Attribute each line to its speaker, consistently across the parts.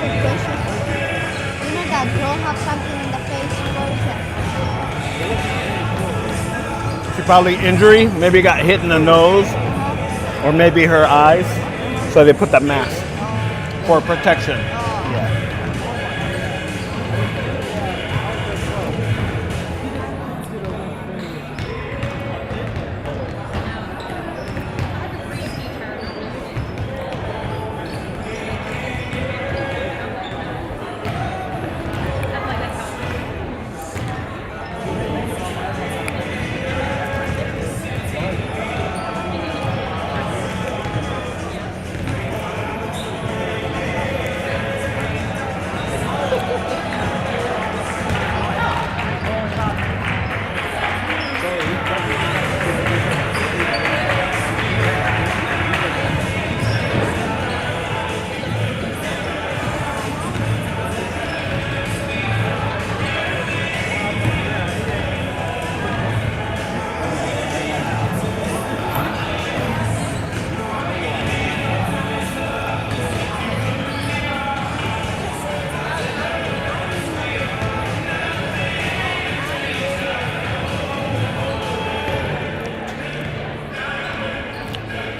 Speaker 1: suspicious. You know that girl have something in the face. What is it?
Speaker 2: She probably injury, maybe got hit in the nose, or maybe her eyes. So they put that mask for protection. Yeah.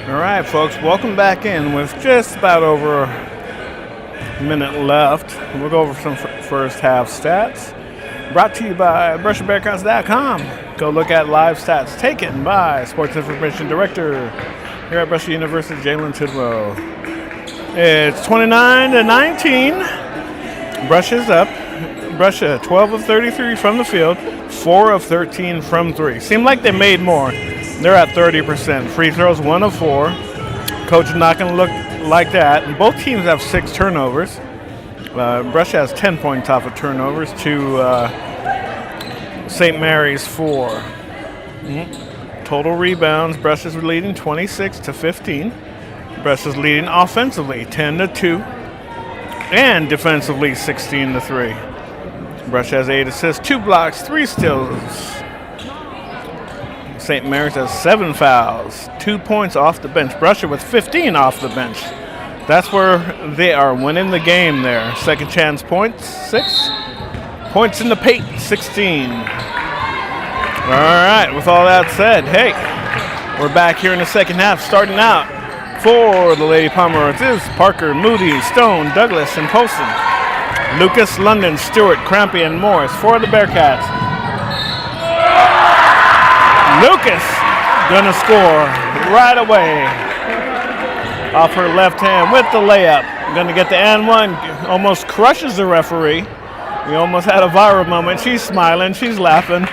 Speaker 2: All right, folks, welcome back in with just about over a minute left. We'll go over some first half stats. Brought to you by BresciaBearcats.com. Go look at live stats taken by Sports Information Director here at Brescia University, Jalen Tidwell. It's 29-19. Brescia's up. Brescia 12 of 33 from the field, 4 of 13 from 3. Seemed like they made more. They're at 30%. Free throws, 1 of 4. Coach is not going to look like that. And both teams have 6 turnovers. Brescia has 10 points off of turnovers to St. Mary's 4. Total rebounds, Brescia's leading 26-15. Brescia's leading offensively 10-2. And defensively 16-3. Brescia has 8 assists, 2 blocks, 3 steals. St. Mary's has 7 fouls, 2 points off the bench. Brescia with 15 off the bench. That's where they are winning the game there. Second chance points, 6. Points in the paint, 16. All right, with all that said, hey, we're back here in the second half. Starting out for the Lady Pomeroys is Parker, Moody, Stone, Douglas, and Poston. Lucas, London, Stewart, Crampy, and Morris for the Bearcats. Lucas gonna score right away off her left hand with the layup. Gonna get the and one, almost crushes the referee. We almost had a viral moment. She's smiling, she's laughing.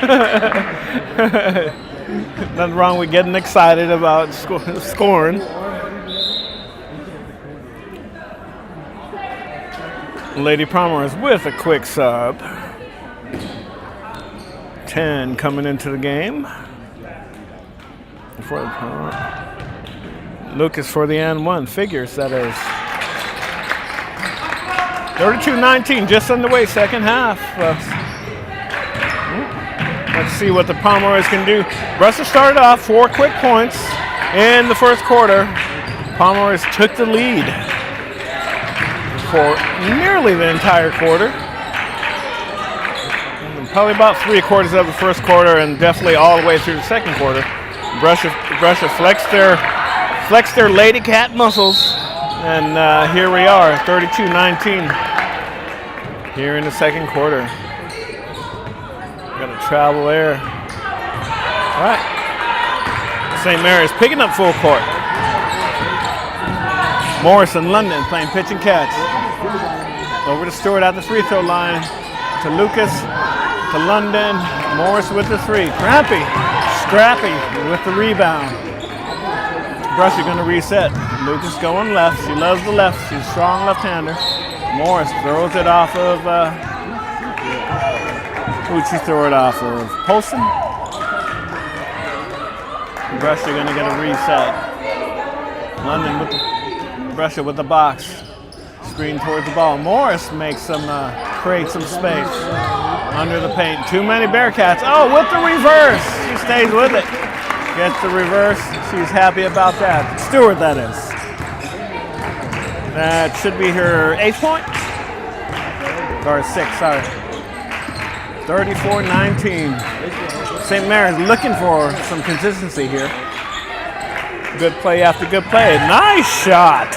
Speaker 2: Nothing wrong with getting excited about scoring. Lady Pomeroys with a quick sub. 10 coming into the game. For the Lucas for the and one. Figures, that is. 32-19, just underway, second half. Let's see what the Pomeroys can do. Brescia started off 4 quick points in the first quarter. Pomeroys took the lead for nearly the entire quarter. Probably about 3/4 of the first quarter and definitely all the way through the second quarter. Brescia flexed their Lady Cat muscles, and here we are, 32-19 here in the second quarter. Got to travel there. All right. St. Mary's picking up full court. Morris and London playing pitch and catch. Over to Stewart at the free throw line. To Lucas, to London. Morris with the 3. Crampy, Scrappy with the rebound. Brescia going to reset. Lucas going left. She loves the left. She's a strong left-hander. Morris throws it off of, who'd she throw it off of? Polson? Brescia going to get a reset. London with the, Brescia with the box. Screen towards the ball. Morris makes some, creates some space under the paint. Too many Bearcats. Oh, with the reverse. She stays with it. Gets the reverse. She's happy about that. Stewart, that is. That should be her 8th point. Or 6, sorry. 34-19. St. Mary's looking for some consistency here. Good play after good play. Nice shot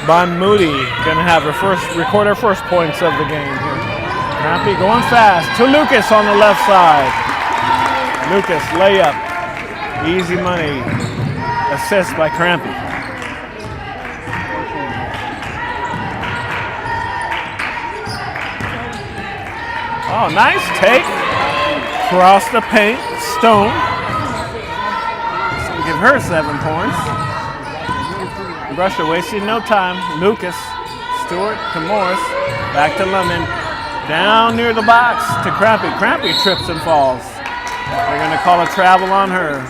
Speaker 2: by Moody. Gonna have record her first points of the game here. Crampy going fast to Lucas on the left side. Lucas layup. Easy money. Assist by Crampy. Oh, nice take. Cross the paint. Stone. Give her 7 points. Brescia wasting no time. Lucas. Stewart to Morris. Back to London. Down near the box to Crampy. Crampy trips and falls. They're going to call a travel on her.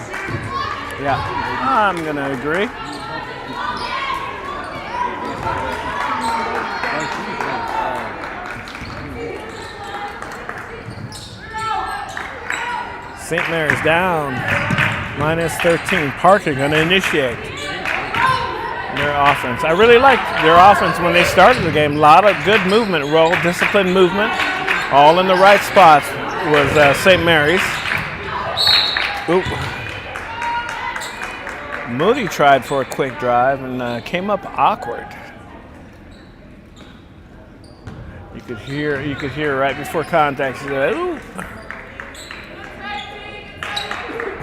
Speaker 2: Yeah, I'm going to agree. St. Mary's down. -13. Parker going to initiate their offense. I really liked their offense when they started the game. A lot of good movement, roll, disciplined movement. All in the right spots was St. Mary's. Oop. Moody tried for a quick drive and came up awkward. You could hear right before contact. She said, "Ooh."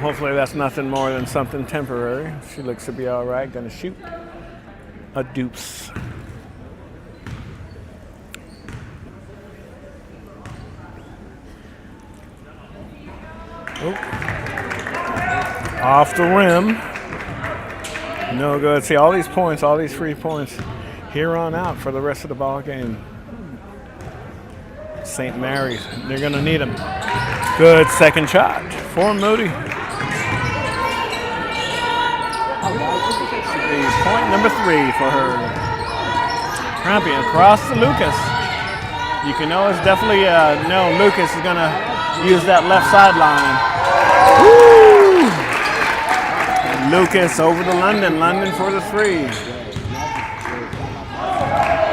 Speaker 2: Hopefully that's nothing more than something temporary. She looks to be all right. Gonna shoot a deuce. Oop. Off the rim. No good. See, all these points, all these free points here on out for the rest of the ball game. St. Mary's, they're going to need them. Good second shot for Moody. Point number 3 for her. Crampy across to Lucas. You can always definitely know Lucas is going to use that left sideline. Woo! Lucas over to London. London for the 3.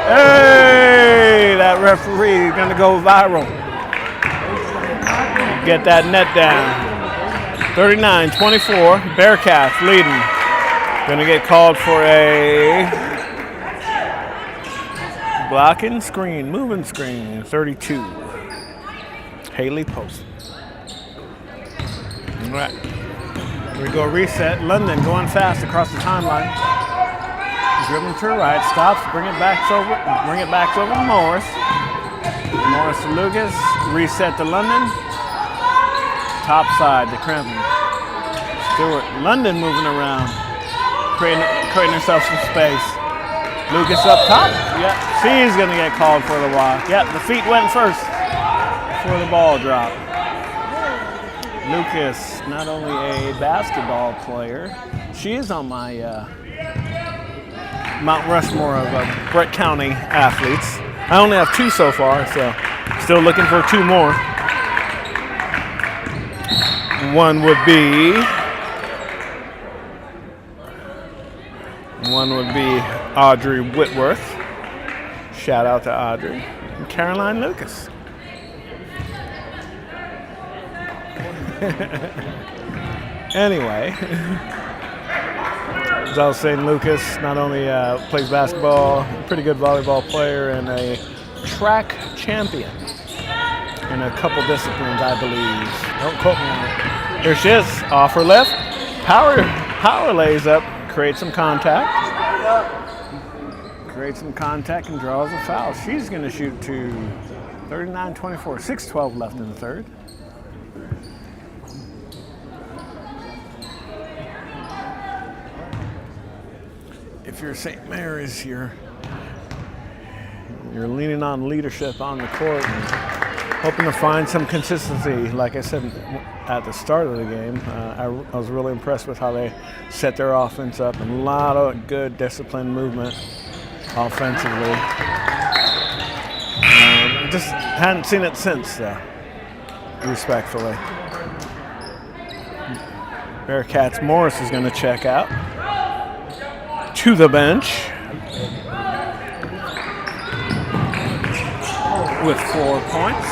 Speaker 2: Hey, that referee is going to go viral. Get that net down. 39-24. Bearcats leading. Going to get called for a blocking screen, moving screen. 32. Haley Post. All right. We go reset. London going fast across the timeline. Dribbling to her right, stops, bring it back over to Morris. Morris to Lucas, reset to London. Top side to Crampy. Stewart, London moving around, creating herself some space. Lucas up top. Yep, she's gonna get called for the walk. Yep, the feet went first before the ball dropped. Lucas, not only a basketball player, she is on my Mount Rushmore of Brett County athletes. I only have 2 so far, so still looking for 2 more. One would be Audrey Whitworth. Shout out to Audrey. And Caroline Lucas. Anyway, as I was saying, Lucas not only plays basketball, pretty good volleyball player, and a track champion in a couple disciplines, I believe. Don't quote me on it. Here she is, off her left. Power lays up, creates some contact. And draws a foul. She's going to shoot to 39-24, 6:12 left in the third. If you're St. Mary's, you're leaning on leadership on the court and hoping to find some consistency. Like I said at the start of the game, I was really impressed with how they set their offense up, and a lot of good disciplined movement offensively. Just hadn't seen it since, respectfully. Bearcats Morris is going to check out to the bench. with 4 points.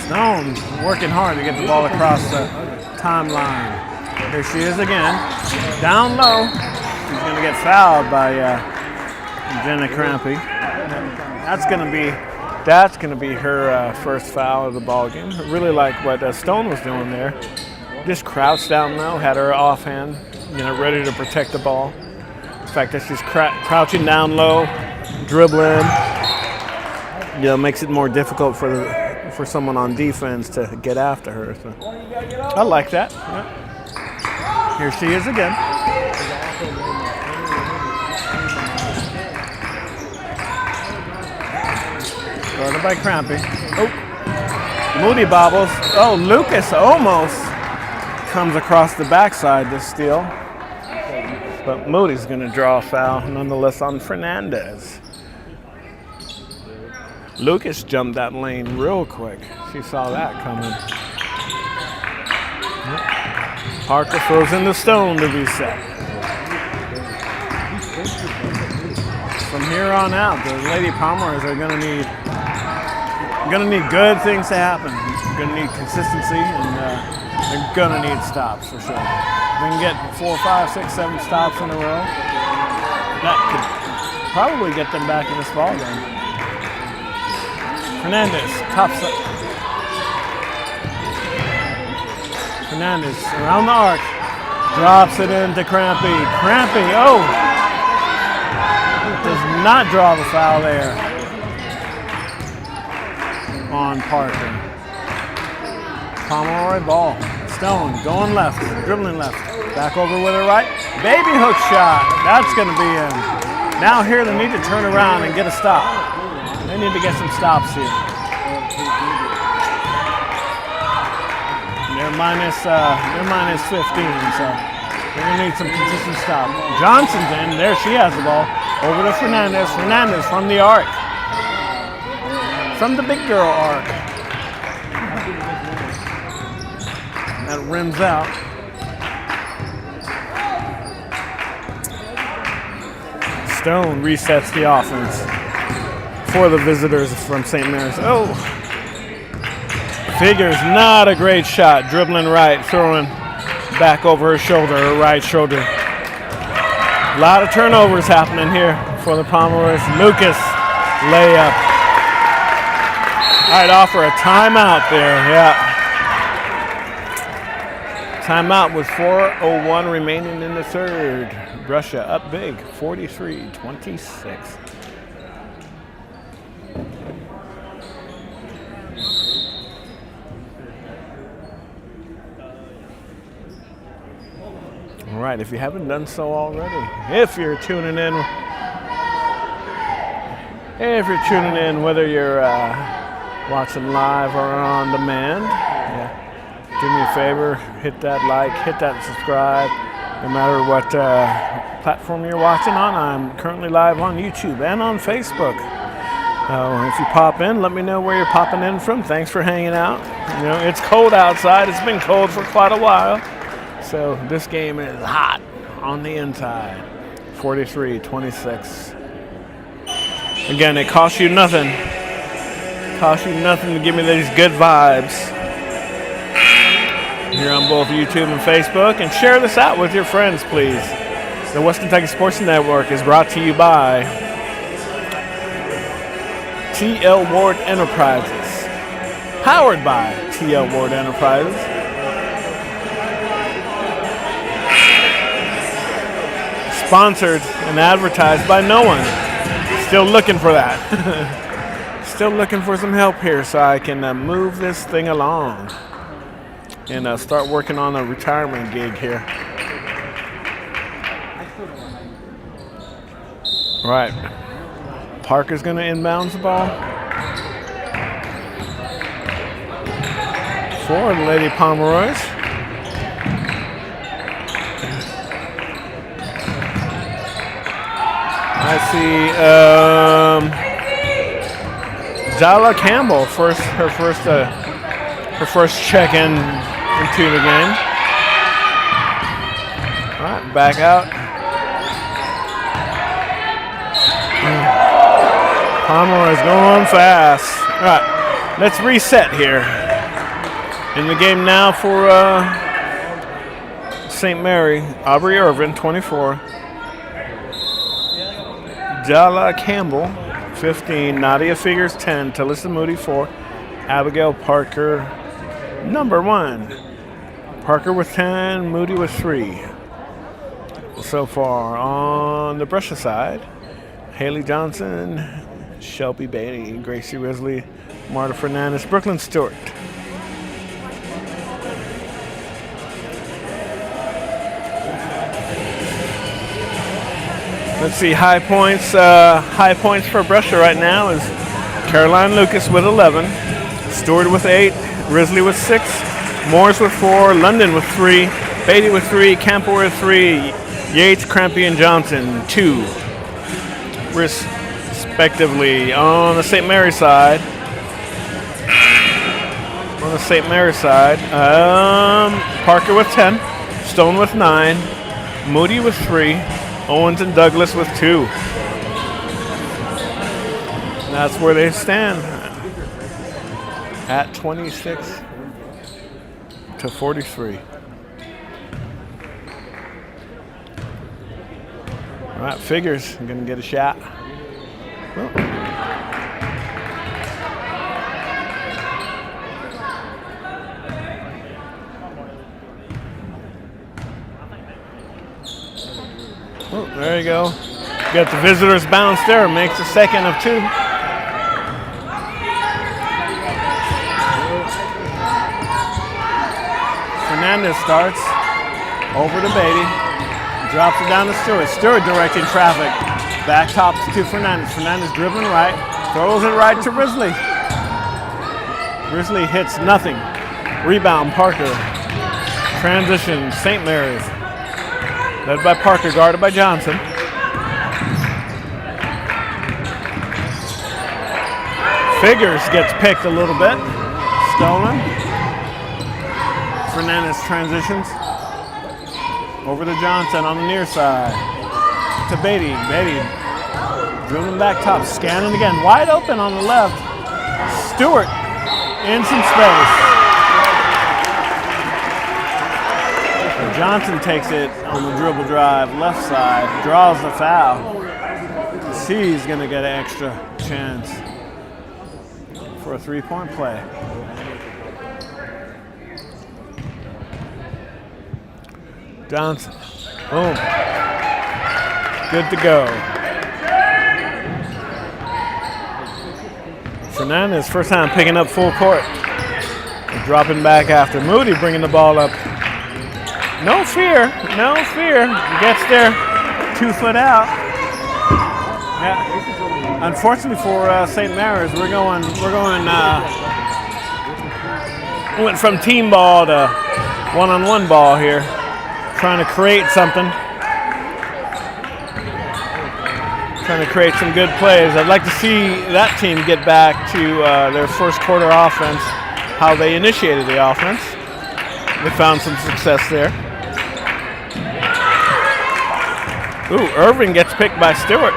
Speaker 2: Stone working hard to get the ball across the timeline. Here she is again, down low. She's going to get fouled by Jenna Crampy. That's gonna be her first foul of the ball game. I really like what Stone was doing there. Just crouched down low, had her offhand, ready to protect the ball. The fact that she's crouching down low, dribbling, makes it more difficult for someone on defense to get after her. So I like that. Yeah. Here she is again. Started by Crampy. Oh, Moody bobbles. Oh, Lucas almost comes across the backside to steal. But Moody's going to draw a foul nonetheless on Fernandez. Lucas jumped that lane real quick. She saw that coming. Parker throws in the Stone to reset. From here on out, the Lady Pomeroys are going to need good things to happen. They're going to need consistency, and they're going to need stops for sure. If we can get 4, 5, 6, 7 stops in a row, that could probably get them back in this ball game. Fernandez, top set. Fernandez around the arc, drops it into Crampy. Crampy, does not draw the foul there on Parker. Pomeroy ball. Stone going left, dribbling left. Back over with her right. Baby hook shot. That's going to be in. Now here they need to turn around and get a stop. They need to get some stops here. They're minus 15, so they're going to need some consistent stop. Johnson's in. There she has the ball. Over to Fernandez. Fernandez from the arc. From the big girl arc. That rims out. Stone resets the offense for the visitors from St. Mary's. Oh! Figures not a great shot. Dribbling right, throwing back over her shoulder, her right shoulder. A lot of turnovers happening here for the Pomeroys. Lucas, layup. I'd offer a timeout there, yeah. Timeout with 4:01 remaining in the third. Brescia up big, 43-26. All right, if you haven't done so already, if you're tuning in, whether you're watching live or on demand, do me a favor, hit that like, hit that subscribe, no matter what platform you're watching on. I'm currently live on YouTube and on Facebook. If you pop in, let me know where you're popping in from. Thanks for hanging out. It's cold outside. It's been cold for quite a while. So this game is hot on the inside. 43-26. Again, it costs you nothing. To give me these good vibes here on both YouTube and Facebook. And share this out with your friends, please. The West Kentucky Sports Network is brought to you by T.L. Ward Enterprises. Powered by T.L. Ward Enterprises. Sponsored and advertised by no one. Still looking for that. Still looking for some help here so I can move this thing along and start working on a retirement gig here. All right. Parker's going to inbounds the ball for the Lady Pomeroys. I see Jala Campbell her first check-in into the game. All right, back out. Pomeroy's going fast. All right, let's reset here. In the game now for St. Mary, Aubrey Irvin, 24. Jala Campbell, 15. Nadia Figures, 10. Talissa Moody, 4. Abigail Parker, number 1. Parker with 10, Moody with 3. So far on the Brescia side, Haley Johnson, Shelby Beatty, Gracie Risley, Marta Fernandez, Brooklyn Stewart. Let's see, high points for Brescia right now is Caroline Lucas with 11, Stewart with 8, Risley with 6, Morris with 4, London with 3, Beatty with 3, Camper with 3, Yates, Crampy, and Johnson 2, respectively. On the St. Mary side, Parker with 10, Stone with 9, Moody with 3, Owens and Douglas with 2. And that's where they stand at 26-43. All right, Figures, I'm gonna get a shot. Oh, there you go. Got the visitors bounce there, makes a second of 2. Fernandez starts over to Beatty. Drops it down to Stewart. Stewart directing traffic. Back tops to Fernandez. Fernandez dribbling right. Throws it right to Risley. Risley hits nothing. Rebound Parker. Transition St. Mary's. Led by Parker, guarded by Johnson. Figures gets picked a little bit. Stolen. Fernandez transitions. Over to Johnson on the near side. To Beatty. Beatty dribbling back top. Scanning again. Wide open on the left. Stewart in some space. Johnson takes it on the dribble drive. Left side. Draws the foul. She's going to get an extra chance for a three-point play. Johnson, boom, good to go. Fernandez, first time picking up full court. Dropping back after Moody, bringing the ball up. No fear, no fear. Gets there, 2 foot out. Yeah. Unfortunately for St. Mary's, we went from team ball to one-on-one ball here. Trying to create something. Trying to create some good plays. I'd like to see that team get back to their first quarter offense, how they initiated the offense. They found some success there. Ooh, Irving gets picked by Stewart.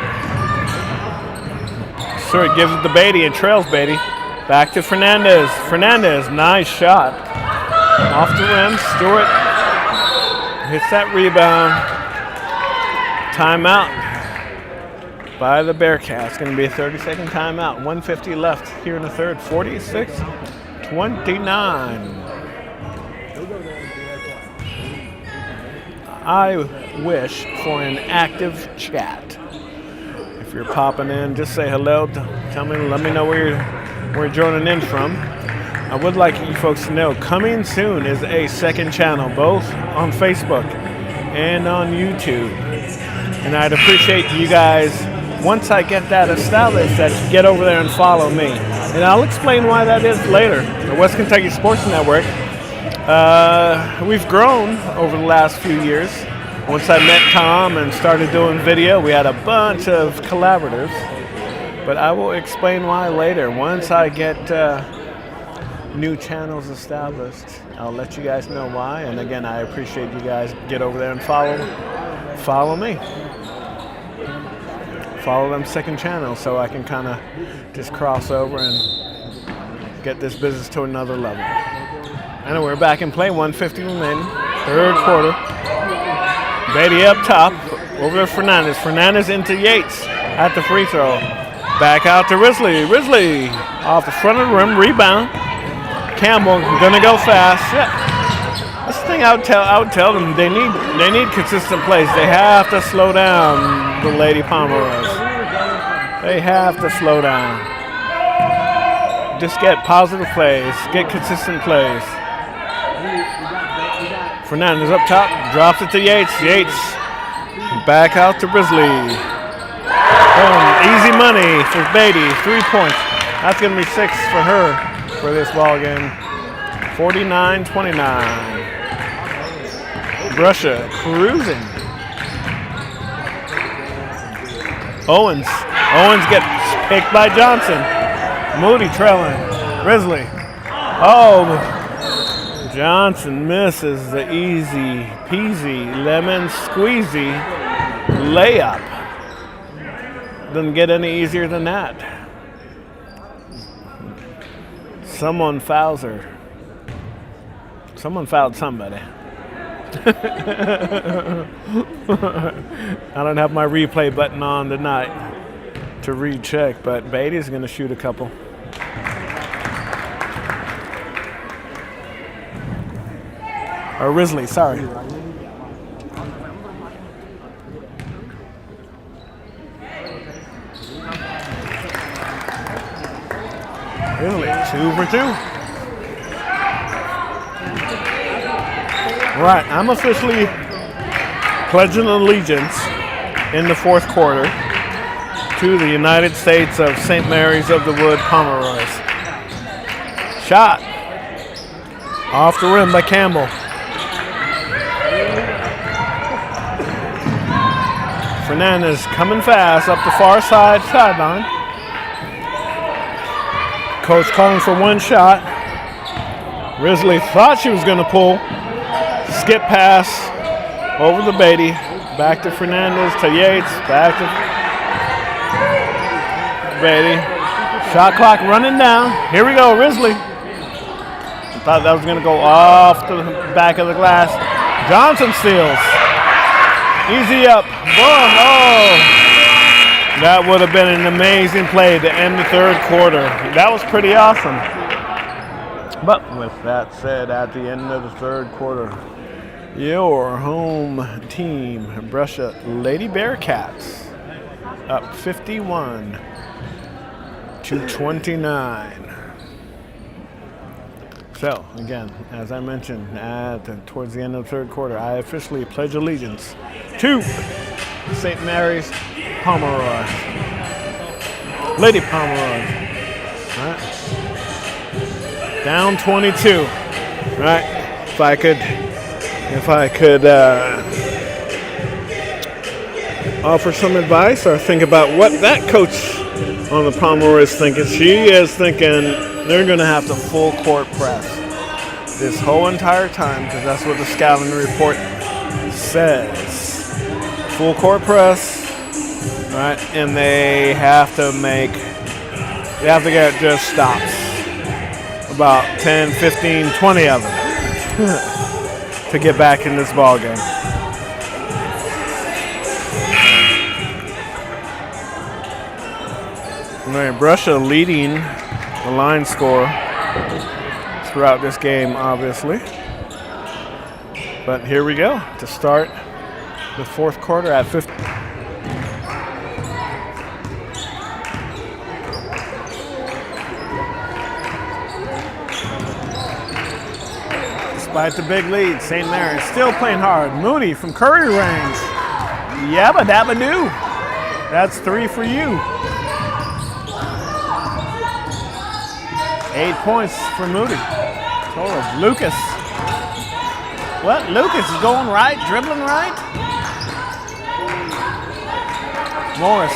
Speaker 2: Stewart gives it to Beatty and trails Beatty. Back to Fernandez. Fernandez, nice shot. Off the rim, Stewart hits that rebound. Timeout by the Bearcats. Going to be a 30-second timeout. 1:50 left here in the third. 46-29. I wish for an active chat. If you're popping in, just say hello. Tell me, let me know where you're joining in from. I would like you folks to know, coming soon is a second channel, both on Facebook and on YouTube. And I'd appreciate you guys, once I get that established, that you get over there and follow me. And I'll explain why that is later. The West Kentucky Sports Network, we've grown over the last few years. Once I met Tom and started doing video, we had a bunch of collaborators. But I will explain why later. Once I get new channels established, I'll let you guys know why. And again, I appreciate you guys get over there and follow me. follow them second channel so I can kind of just cross over and get this business to another level. And we're back in play, 150 remaining, third quarter. Beatty up top, over to Fernandez. Fernandez into Yates at the free throw. Back out to Risley. Risley off the front of the rim, rebound. Campbell gonna go fast. Yeah. That's the thing I would tell them. They need consistent plays. They have to slow down the Lady Pomeroys. They have to slow down. Just get positive plays, get consistent plays. Fernandez up top, drops it to Yates. Yates back out to Risley. Boom, easy money for Beatty, 3 points. That's going to be 6 for her for this ball game. 49-29. Brescia cruising. Owens gets picked by Johnson. Moody trailing. Risley. Oh, Johnson misses the easy peasy lemon squeezy layup. Doesn't get any easier than that. Someone fouls her. Someone fouled somebody. I don't have my replay button on tonight to recheck, but Beatty's going to shoot a couple. Or Risley, sorry. Risley, 2 for 2. Right, I'm officially pledging allegiance in the fourth quarter to the United States of St. Mary's of the Wood Pomeroys. Shot off the rim by Campbell. Fernandez coming fast up the far sideline. Coach calling for one shot. Risley thought she was going to pull. Skip pass over the Beatty. Back to Fernandez, to Yates. Back to Beatty. Shot clock running down. Here we go, Risley. Thought that was going to go off the back of the glass. Johnson steals. Easy up. Boom. Oh. That would have been an amazing play to end the third quarter. That was pretty awesome. But with that said, at the end of the third quarter, your home team, Brescia Lady Bearcats, up 51-29. So, again, as I mentioned, towards the end of the third quarter, I officially pledge allegiance to St. Mary's Pomeroy. Lady Pomeroy. Right. Down 22. Right. If I could offer some advice or think about what that coach on the Pomeroy is thinking, she is thinking they're going to have to full court press this whole entire time, because that's what the scouting report says. Full court press, right? And they have to get just stops. About 10, 15, 20 of them to get back in this ball game. Right, Brescia leading the line score throughout this game, obviously. But here we go to start the fourth quarter at 50. Despite the big lead, St. Mary's still playing hard. Moody from Curry range. Yabba dabba doo. That's 3 for you. 8 points for Moody. Total. Lucas. What? Lucas is going right, dribbling right. Morris.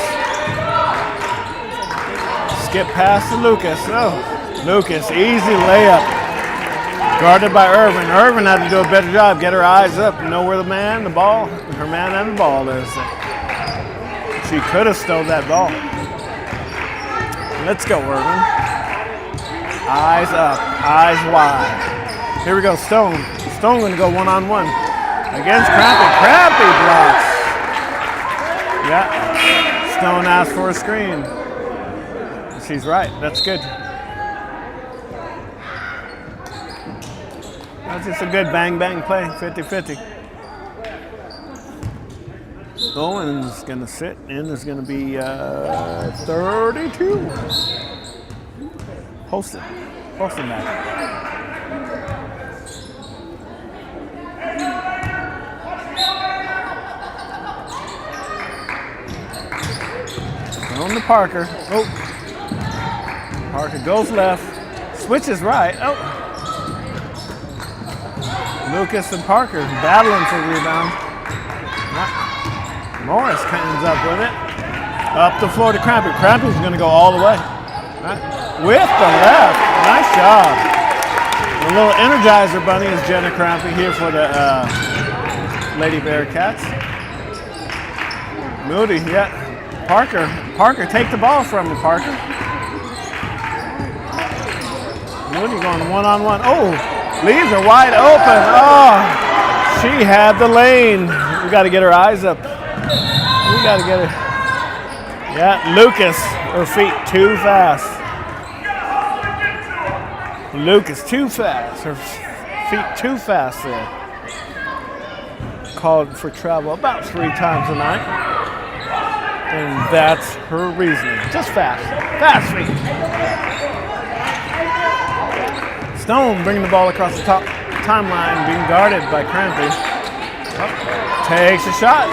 Speaker 2: Skip pass to Lucas. Oh, Lucas, easy layup. Guarded by Irvin. Irvin had to do a better job. Get her eyes up and know where her man and the ball is. She could have stole that ball. Let's go, Irvin. Eyes up, eyes wide. Here we go, Stone. Stone going to go one-on-one against Crampy. Crampy blocks. Yeah, Stone asked for a screen. She's right, that's good. That's just a good bang-bang play, 50-50. Owen's going to sit, and there's going to be 32. Posted that. On to Parker. Oh. Parker goes left. Switches right. Oh. Lucas and Parker battling for the rebound. Morris ends up with it. Up the floor to Crampy. Crampy's going to go all the way. With the left. Nice job. The little Energizer Bunny is Jenna Crampy here for the Lady Bearcats. Moody, yeah. Parker, take the ball from me, Parker. Moody going one-on-one. Oh, leaves are wide open. Oh, she had the lane. We got to get her eyes up. We got to get her. Yeah, Lucas, her feet too fast. Lucas too fast. Her feet too fast there. Called for travel about 3 times a night. And that's her reasoning. Just fast. Fast feet. Stone bringing the ball across the top timeline, being guarded by Crampy. Oh, takes a shot.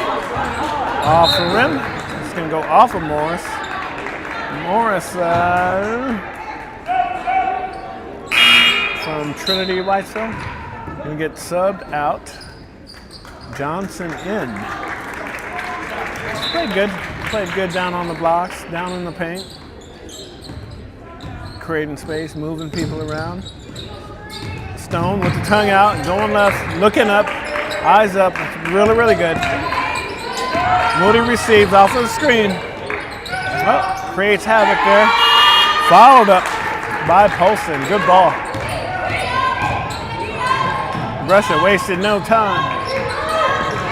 Speaker 2: Off the rim. It's going to go off of Morris. Morris from Trinity Whitesville. Going to get subbed out. Johnson in. Played good. Played good down on the blocks, down in the paint. Creating space, moving people around. Stone with the tongue out, going left, looking up, eyes up. Really, really good. Moody receives off of the screen. Oh, creates havoc there. Followed up by Polson. Good ball. Brescia wasted no time.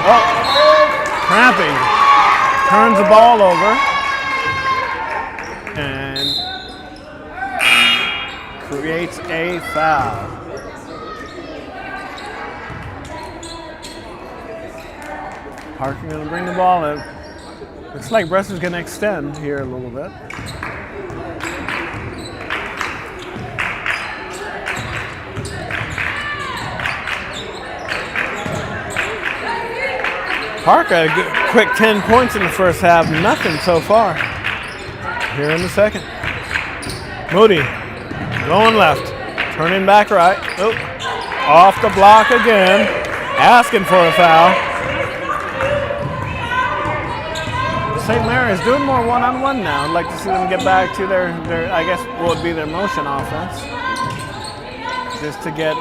Speaker 2: Oh, Crampy turns the ball over and creates a foul. Parker going to bring the ball in. Looks like Brescia's going to extend here a little bit. Parker had a good, quick 10 points in the first half. Nothing so far. Here in the second. Moody going left. Turning back right. Oh, off the block again. Asking for a foul. St. Mary's doing more one-on-one now. I'd like to see them get back to their I guess, what would be their motion offense. Just to get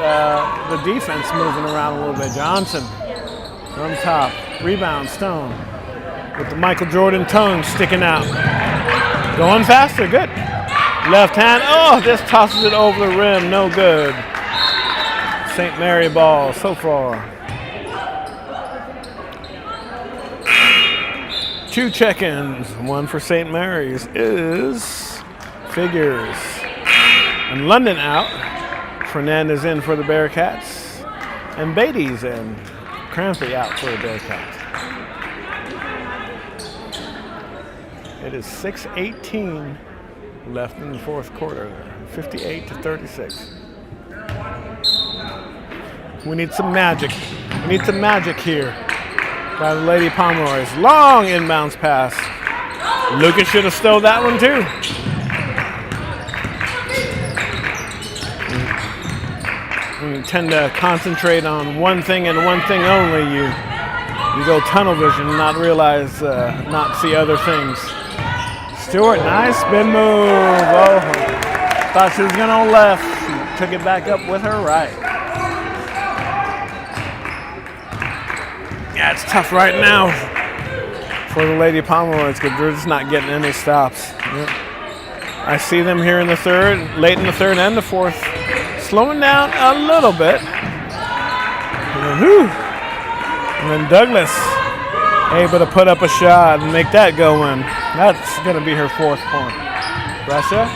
Speaker 2: the defense moving around a little bit. Johnson from top. Rebound, Stone. With the Michael Jordan tongue sticking out. Going faster, good. Left hand, oh, just tosses it over the rim, no good. St. Mary ball so far. 2 check-ins. One for St. Mary's is Figures. And London out. Fernandez in for the Bearcats. And Beatty's in. Crampy out for the Bearcats. It is 6:18 left in the fourth quarter. 58-36. We need some magic. We need some magic here by the Lady Pomeroys. Long inbounds pass. Lucas should have stole that one too. When you tend to concentrate on one thing and one thing only, you go tunnel vision and not realize, not see other things. Stewart, nice spin move. Oh, thought she was going to left. She took it back up with her right. Yeah, it's tough right now for the Lady Pomeroys because they're just not getting any stops. Yep. I see them here in the third, late in the third and the fourth, slowing down a little bit. And then Douglas able to put up a shot and make that go in. That's going to be her 4th point. Brescia.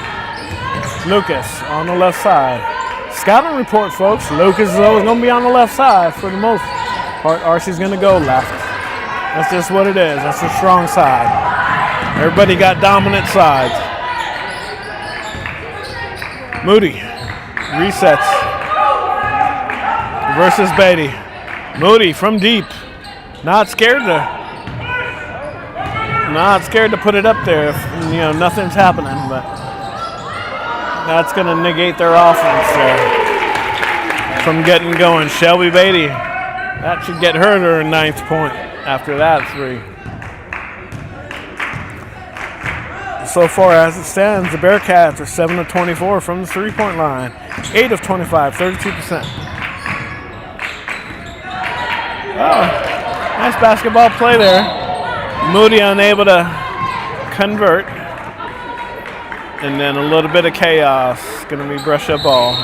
Speaker 2: Lucas on the left side. Scouting report, folks. Lucas is always going to be on the left side for the most part. Archie's going to go left. That's just what it is. That's the strong side. Everybody got dominant sides. Moody resets versus Beatty. Moody from deep. Not scared to put it up there if nothing's happening, but that's going to negate their offense there from getting going. Shelby Beatty, that should get her 9th point after that 3. So far as it stands, the Bearcats are 7 of 24 from the 3-point line, 8 of 25, 32%. Oh, nice basketball play there. Moody unable to convert. And then a little bit of chaos. It's going to be Brescia ball.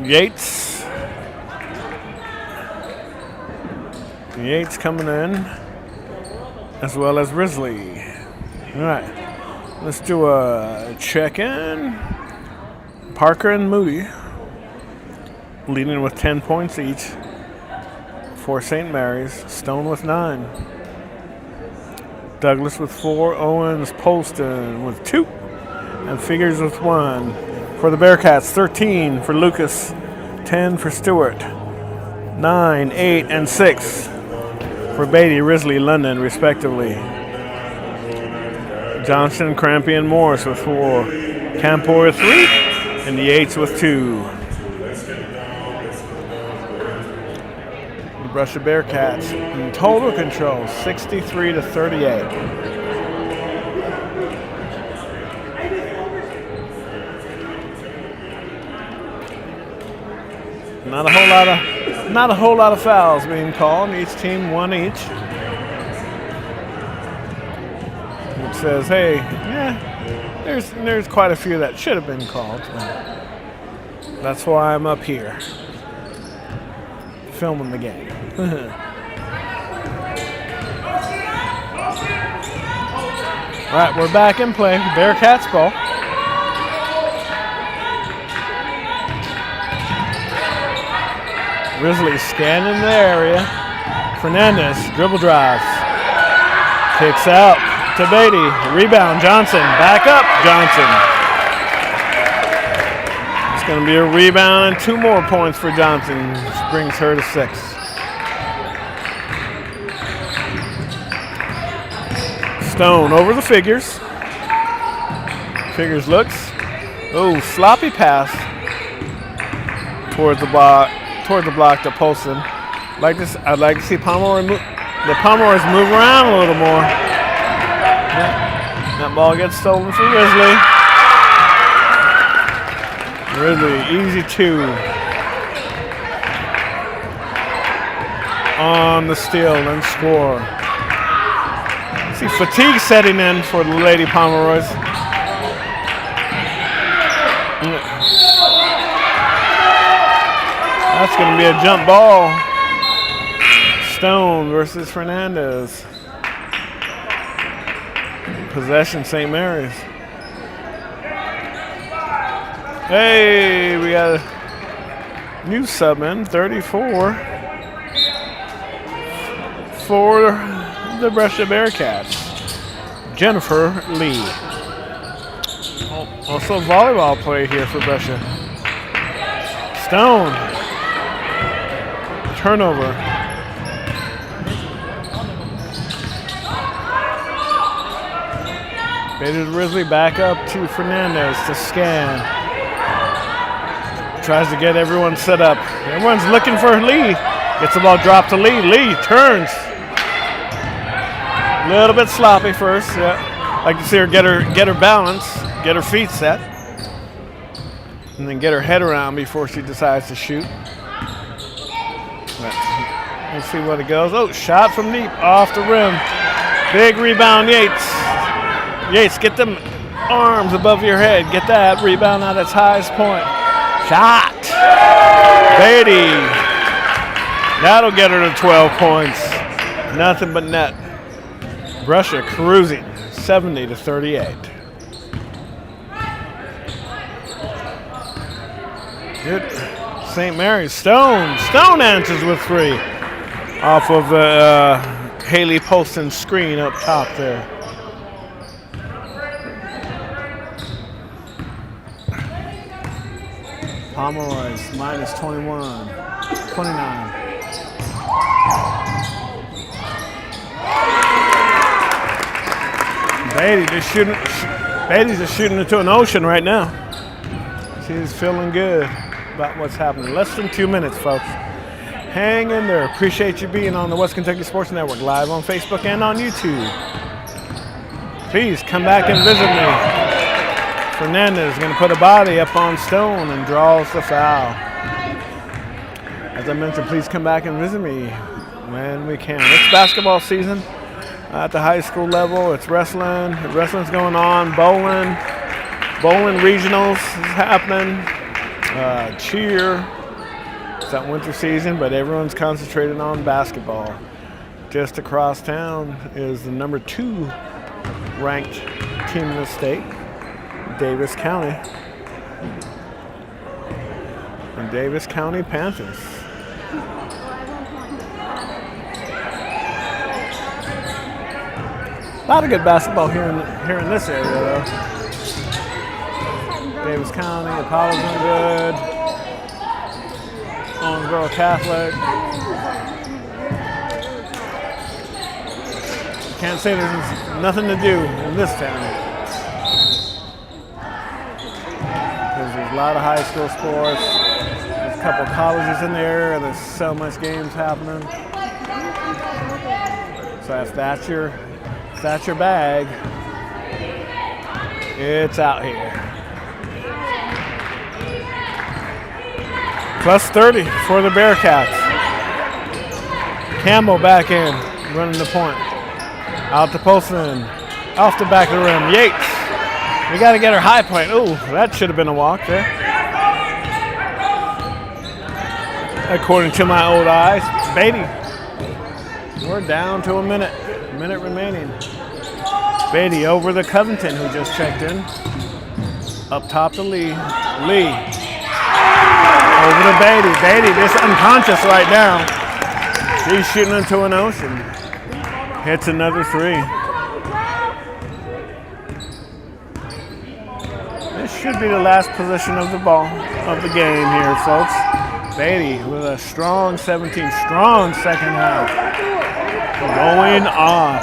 Speaker 2: Yates coming in, as well as Risley. All right, let's do a check-in. Parker and Moody leading with 10 points each for St. Mary's. Stone with 9. Douglas with 4. Owens, Polston with 2. And Figures with 1. For the Bearcats, 13 for Lucas, 10 for Stewart, 9, 8, and 6 for Beatty, Risley, London, respectively. Johnson, Crampy, and Morris with 4. Campor with 3. And the Yates with 2. The Brescia Bearcats in total control, 63-38. Not a whole lot of fouls being called. Each team 1 each. It says, hey, yeah, there's quite a few that should have been called. That's why I'm up here filming the game. All right, we're back in play. Bearcats ball. Risley scanning the area. Fernandez dribble drives. Kicks out to Beatty. Rebound, Johnson. Back up, Johnson. It's going to be a rebound and 2 more points for Johnson, which brings her to 6. Stone over the Figures. Figures looks. Oh, sloppy pass towards the block to Polson. I'd like to see the Pomeroys move around a little more. That ball gets stolen for Risley. Risley, easy 2. On the steal and score. See fatigue setting in for the Lady Pomeroys. That's going to be a jump ball. Stone versus Fernandez. Possession, St. Mary's. Hey, we got a new sub in, 34 for the Brescia Bearcats. Jennifer Lee. Also volleyball play here for Brescia. Stone. Turnover. Beatty Risley back up to Fernandez to scan. Tries to get everyone set up. Everyone's looking for Lee. Gets the ball dropped to Lee. Lee turns. A little bit sloppy first. Yeah. Like to see her get her balance, get her feet set, and then get her head around before she decides to shoot. Let's see what it goes. Oh, shot from deep, off the rim. Big rebound, Yates. Yates, get them arms above your head. Get that rebound at its highest point. Shot. Beatty. That'll get her to 12 points. Nothing but net. Brescia cruising 70-38. Good. St. Mary's. Stone. Stone answers with 3. Off of Haley Poston's screen up top there. Pomeroy's minus 29. Beatty's just shooting into an ocean right now. She's feeling good about what's happening. Less than 2 minutes, folks. Hang in there. Appreciate you being on the West Kentucky Sports Network, live on Facebook and on YouTube. Please come back and visit me. Fernandez is going to put a body up on Stone and draws the foul. As I mentioned, please come back and visit me when we can. It's basketball season at the high school level. It's wrestling. Wrestling's going on. Bowling regionals is happening. Cheer. It's that winter season, but everyone's concentrated on basketball. Just across town is the number 2 ranked team in the state, Davis County. The Davis County Panthers. A lot of good basketball here in this area, though. Davis County, Apollo's doing good. Owensboro Catholic. Can't say there's nothing to do in this town. There's a lot of high school sports. There's a couple colleges in there. There's so much games happening. So if that's your bag, it's out here. Plus 30 for the Bearcats. Campbell back in, running the point. Out to Poston, off the back of the rim. Yates, we got to get her high point. Ooh, that should have been a walk there. According to my old eyes. Beatty, we're down to a minute remaining. Beatty over the Covington, who just checked in. Up top to Lee. Over to Beatty. Beatty just unconscious right now. She's shooting into an ocean. Hits another 3. This should be the last possession of the ball of the game here, folks. Beatty with a strong 17, strong second half. Going off.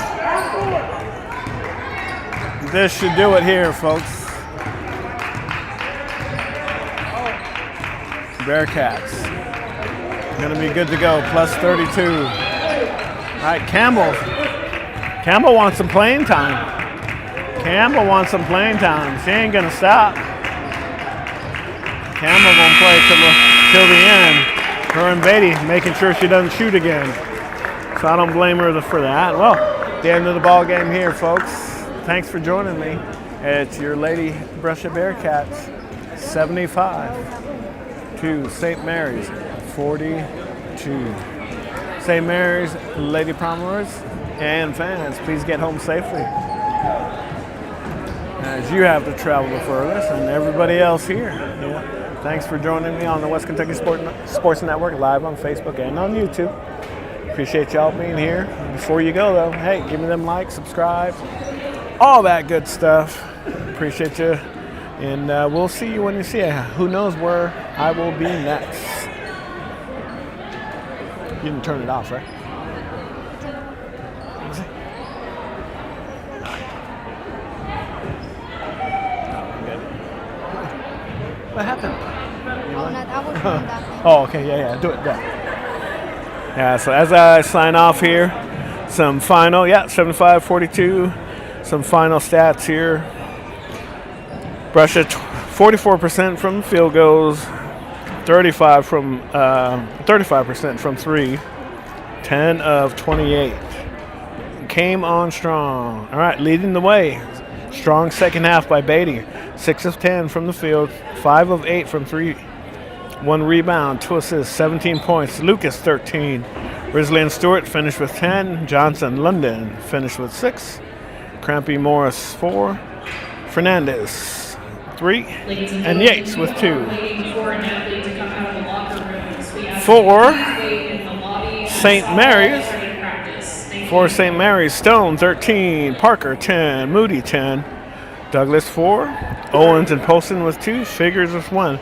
Speaker 2: This should do it here, folks. Bearcats. Gonna be good to go. Plus 32. All right, Campbell wants some playing time. She ain't gonna stop. Campbell gonna play till the end. Her and Beatty making sure she doesn't shoot again. So I don't blame her for that. Well, the end of the ball game here, folks. Thanks for joining me. It's your Lady Brescia Bearcats 75 to St. Mary's 42. St. Mary's, Lady Pomeroys, and fans, please get home safely, as you have to travel the furthest, and everybody else here. Yeah. Thanks for joining me on the West Kentucky Sports Network, live on Facebook and on YouTube. Appreciate y'all being here. Before you go, though, hey, give me them likes, subscribe, all that good stuff. Appreciate you. And we'll see you when you see it. Who knows where I will be next. You didn't turn it off, right? What happened? Oh, okay, yeah, do it, Yeah, so as I sign off here, some final, 75-42, some final stats here. Brescia 44% from field goals, 35% from 3, 10 of 28. Came on strong. All right, leading the way. Strong second half by Beatty. 6 of 10 from the field, 5 of 8 from 3. 1 rebound, 2 assists, 17 points. Lucas, 13. Risley and Stewart finished with 10. Johnson, London finished with 6. Crampy, Morris, 4. Fernandez, 3. And Yates with 2. For St. Mary's. For St. Mary's, Stone, 13. Parker, 10. Moody, 10. Douglas, 4. Owens and Poston with 2. Figures with 1.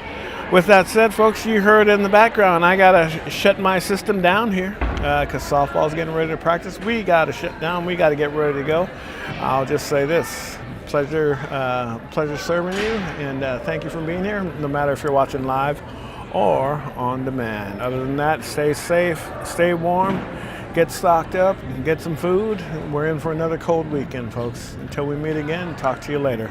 Speaker 2: With that said, folks, you heard in the background, I got to shut my system down here because softball's getting ready to practice. We got to shut down. We got to get ready to go. I'll just say this. Pleasure serving you, and thank you for being here, no matter if you're watching live or on demand. Other than that, stay safe, stay warm, get stocked up, get some food. We're in for another cold weekend, folks. Until we meet again, talk to you later.